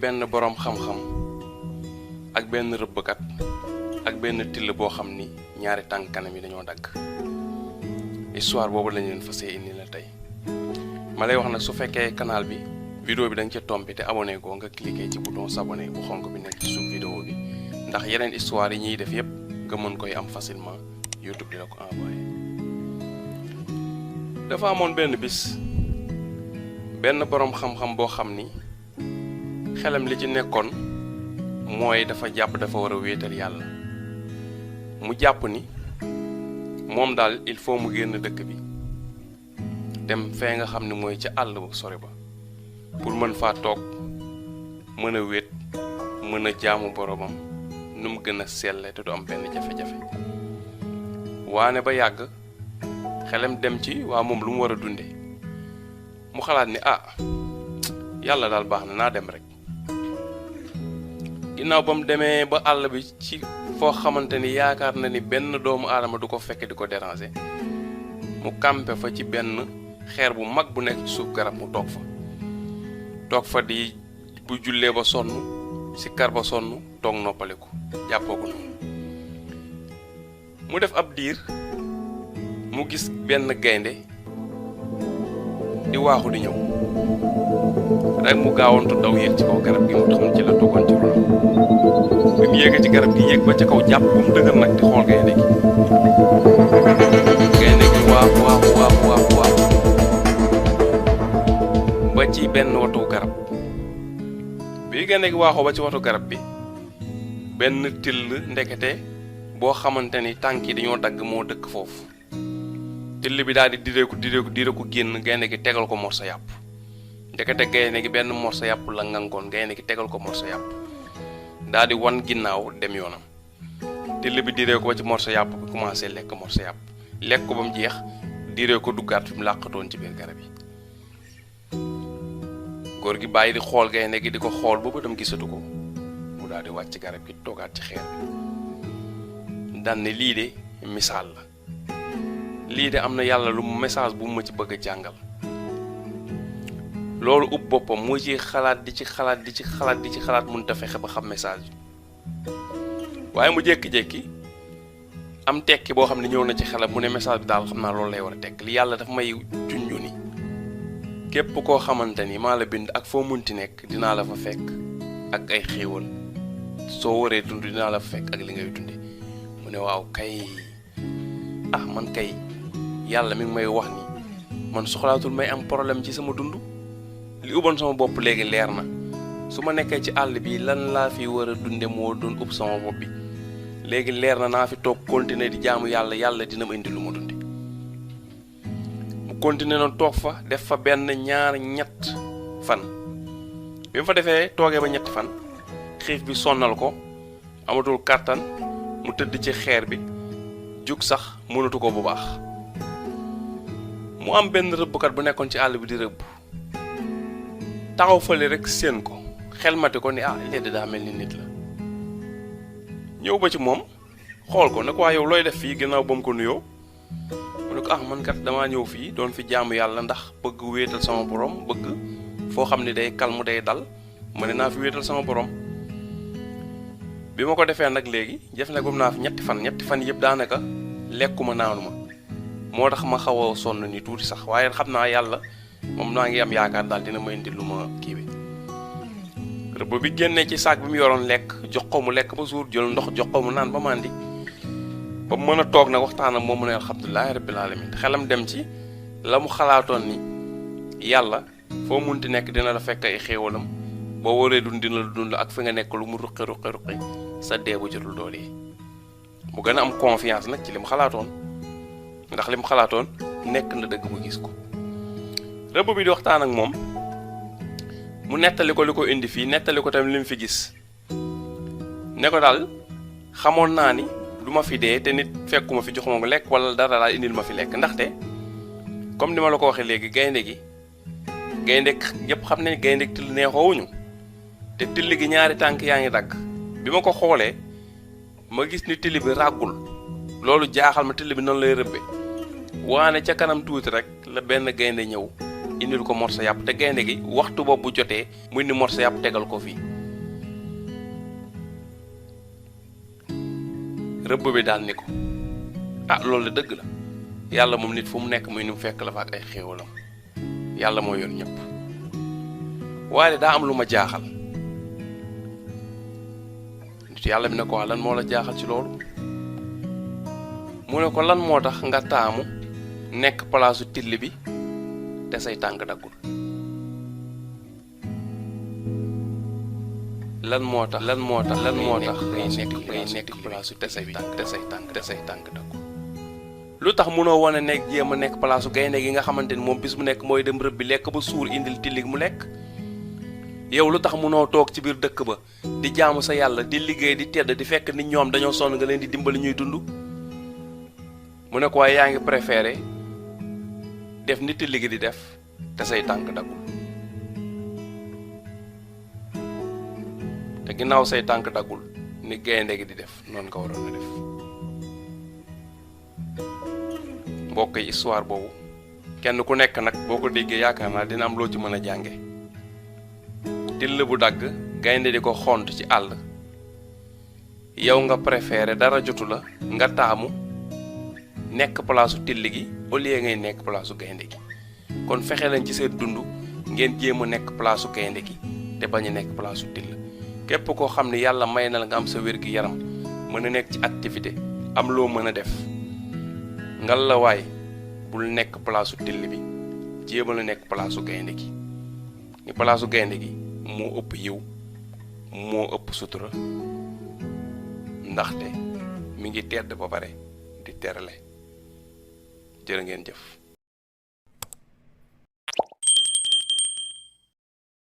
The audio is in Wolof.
benn boroom xam-xam ak benn rëbbkat ak benn till boo xam ni ñaari tànk kanam yi dañoo dagg. histoire boobu lañ leen fas indi la tey ma lay wax nag su fekkee canal bi vidéo bi da nga ca tombé te abonné ko nga cliqué ci bouton s'abonner bu xonk bi nekk ci suuf vidéo bi ndax yeneen histoire yi ñuy def yépp nga mën koy am facilement YouTube di la ko envoyé. dafa amoon benn bis benn boroom xam-xam boo xam ni xelam li ci nekkoon mooy dafa jàpp dafa war a wéetal yàlla mu jàpp ni moom daal il faut mu génn dëkk bi dem fee nga xam ne mooy ca àll bu sore ba pour mën faa toog mën a wéet mën a jaamu boromam nu mu gën a selle te du am benn jafe-jafe waane ba yàgg xelam dem ci waa moom lu mu war a dunde mu xalaat ni yàlla daal baax na naa dem rek. ginnaaw ba mu demee ba àll bi ci foo xamante ni yaakaar na ni benn doomu aadama du ko fekk di ko déranger mu campé fa ci benn xeer bu mag bu nekk ci suuf garab mu toog fa di bu jullee ba sonn sikkar ba sonn toog noppaliku jàppoo ko noonu mu def ab diir mu gis benn gaynde di waaxu di ñëw rek mu gaawantu daw yéeg ci kaw garab gi mu taxoon ci la toogoon ci ron bi mu yéegee ci garab gi yéeg ba ca kaw jàpp bu mu dëgër nag di xool gaynde gi waaxu ba ci benn watu garab bi gaynde gi waaxoo ba ci watu garab bi benn till ndekete boo xamante ni tànk yi dañoo dagg moo dëkk foofu till bi daal di dire ko génn gaynde gi tegal ko morso yàpp ndekete gaynde gi benn morso yàpp la ngankoon gaynde gi tegal ko morso yàpp daal di wan ginnaaw dem yoonam till bi diree ko ba ci morso yàpp bi commencé lekk morso yàpp lekk ko ba mu jeex diree ko duggaat fi mu làqatoon ci biir garab yi góor gi bàyyi di xool gaynde gi di ko xool ba bëtam gisatu ko mu daal di wàcc garab gi toogaat ci xeer bi daan ne lii de misaal la lii de am na yàlla lu message bu ma ci bëgg a jàngal loolu ub boppam mu ci xalaat di ci xalaat mënut a fexe ba xam message bi waaye mu jékki-jékki am tekki boo xam ne ñëw na ci xelam mu ne message bi daal xam naa loolu lay war a tekk li yàlla dafa may junju ni képp koo xamante ni maa la bind ak foo munti nekk dinaa la fa fekk ak ay xéewal soo waree dund dinaa la fa fekk ak li ngay dunde mu ne waaw kay man kay yàlla mi ngi may wax ni man soxlaatul may am problème ci sama dund li ubboon sama bopp léegi leer na su ma nekkee ci àll bi lan laa fi war a dunde moo doon ub sama bopp bi léegi leer na naa fi toog continuer di jaamu yàlla dina ma indi lu ma dunde mu continuer noonu toog fa def fa benn ñaar ñett fan bi mu fa defee toogee ba ñetti fan xiif bi sonnal ko amatul kàttan mu tëdd ci xeer bi jug sax mënatu ko bu baax mu am benn rëbbkat bu nekkoon ci àll bi di rëbb taxaw fële rek séen ko xelmati ko ni léegi daa mel ni nit la ñëw ba ci moom xool ko ne ko yow looy def fii gannaaw ba mu ko nuyoo mu ne ko man kat damaa ñëw fii doon fi jaamu yàlla ndax bëgg wéetal sama borom bëgg foo xam ne day calme day dal ma ne naa fi wéetal sama borom bi ma ko defee nag léegi jëf na gum naa fi ñetti fan yëpp daanaka lekkuma naanuma moo tax ma xaw a sonn ni tuuti sax waaye xam naa yàlla moom naa ngi am yaakaar daal dina ma indi lu ma kiiwe rëbb bi génnee ci saak bi mu yoroon lekk jox ko mu lekk ba suur jël ndox jox ko mu naan ba màndi ba mu mën a toog nag waxtaan ak moom mu ne alhamdulilahi rabbil alamin xelam dem ci la mu xalaatoon ni yàlla foo munti nekk dina la fekk ay xéewalam boo waree dund dina la dund ak fi nga nekk lu mu ruqi sa dee bu jotul doole yi mu gën a am confiance nag ci li mu xalaatoon ndax li mu xalaatoon nekk na dëgg mu gis ko rëbb bi di waxtaan ak moom mu nettali ko li ko indi fii nettali ko tamit li mu fi gis ne ko daal xamoon naa ni du ma fi dee te nit fekkuma fi joxuma ko lekk wala dara daal indil ma fi lekk ndaxte comme ni ma la ko waxee léegi gaynde yëpp xam ne gaynde till neexoowuñu te till gi ñaari tànk yaa ngi dagg bi ma ko xoolee ma gis ni till bi ràggul loolu jaaxal ma till bi noonu lay rëbbe waane ca kanam tuuti rek la benn gaynde ñëw indil ko morso yàpp te gaynde gi waxtu boobu bu jotee mu indi morso yàpp tegal ko fii rëbb bi daal ni ko ah loolu la dëgg la yàlla moom nit fu mu nekk muy ni mu fekk la fa ak ay xéewalam yàlla moo yor ñëpp waaye daa am lu ma jaaxal nit yàlla bi ne ko lan moo la jaaxal ci loolu mu ne ko lan moo tax nga taamu nekk palaasu till bi te say tànk daggul lan moo tax ngay nekk palaasu te say tànk daggul lu tax munoo wane nekk jéem a nekk palaasu gaynde gi nga xamante ni moom bis mu nekk mooy dem rëbb bi lekk ba suur indil tilli mu lekk yow lu tax munoo toog ci biir dëkk ba di jaamu sa yàlla di liggéey di tedd di fekk nit ñoom dañoo sonn nga leen di dimbali ñuy dund mu ne ko waaye yaa ngi préféré def nit tilli gi di def te say tànk daggul te ginnaaw say tànk daggul ni gaynde gi di def noonu nga waroon a def mbokk yi histoire boobu kenn ku nekk nag boo ko déggee yaakaar naa dina am loo ci mën a jànge till bu dagg gaynde di ko xont ci àll yow nga préféré dara jotu la nga taamu nekk palaasu till gi au lieu ngay nekk palaasu gaynde gi kon fexe leen ci seen dund ngeen jéem a nekk palaasu gaynde gi te bañ a nekk palaasu till képp koo xam ne yàlla may na la nga am sa wér-gi-yaram mën a nekk ci activité am loo mën a def ngal la waay bul nekk palaasu till bi jéem a nekk palaasu gaynde gi ni palaasu gaynde gi moo ëpp yiw moo ëpp sutura ndaxte mi ngi tedd ba pare di terale jërë ngeen jëf